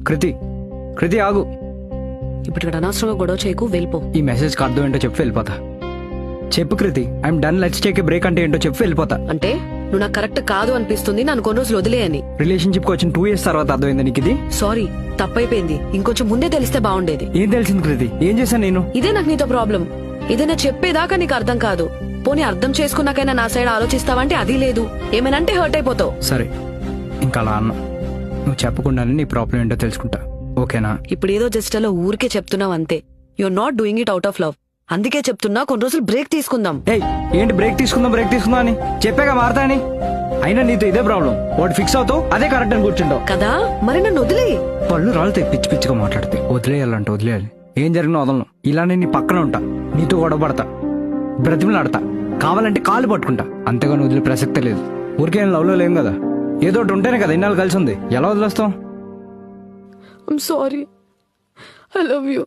కృతి కృతి ఆగు. ఇప్పుడు ఇక్కడ అనవసరంగా గొడవ చేయకు, వెళ్ళిపో. ఈ మెసేజ్కి అర్థం ఏంటో చెప్పి వెళ్ళిపోతా. చెప్పు Kriti, I'm done, let's take a break అంటే ఏంటో చెప్పి వెళ్ళిపోతా. అంటే నువ్వు నాకు కరెక్ట్ కాదు అనిపిస్తుంది, నన్ను కొన్ని రోజులు వదిలేయని. రిలేషన్షిప్ వచ్చిన 2 years తర్వాత అర్థమైంది నీకు ఇది? సారీ, తప్పైపోయింది. ఇంకొంచెం ముందే తెలిస్తే బాగుండేది. ఏం తెలిసింది కృతి? ఏం చేశాను నేను? ఇదే నాకు నీతో ప్రాబ్లం. ఏదైనా చెప్పేదాకా నీకు అర్థం కాదు. పోనీ అర్థం చేసుకున్నాకైనా నా సైడ్ ఆలోచిస్తావంటే అది లేదు. ఏమైనా అంటే హర్ట్ అయిపోతావు. సరే, ఇంకా అలా అన్నా. నువ్వు చెప్పకుండానే నీ ప్రాబ్లం ఏంటో తెలుసుకుంటా, ఓకేనా? ఇప్పుడు ఏదో జస్ట్ అలా ఊరికే చెప్తున్నావు అంతే. You are not doing it out of love. అందుకే చెప్తున్నా కొన్ని రోజులు బ్రేక్ తీసుకుందాం. ఏయ్, ఏంటి బ్రేక్ తీసుకుందాం అని చెప్పాక మారతా అని? అయినా నీతో ఇదే ప్రాబ్లం. వాడు ఫిక్స్ అవుతావు, అదే కరెక్ట్ అని కూర్చుంటావు కదా. మరి నన్ను వదిలే. పళ్ళు రాలితే పిచ్చి పిచ్చిగా మాట్లాడితే వదిలేయాలంటే వదిలేయాలి. ఏం జరిగినా వదలను. ఇలానే నీ పక్కన ఉంటా, నీతో గొడవ పడతా, బ్రతిమలాడతా, కావాలంటే కాలు పట్టుకుంటా. అంతేగాని వదిలే ప్రసక్తే లేదు. ఊరికే లవ్ లో లేం కదా, ఏదో ఒకటి ఉంటేనే కదా ఇన్నాళ్ళు కలిసి ఉంది. ఎలా వదిలేస్తాం? I'm sorry, I love you.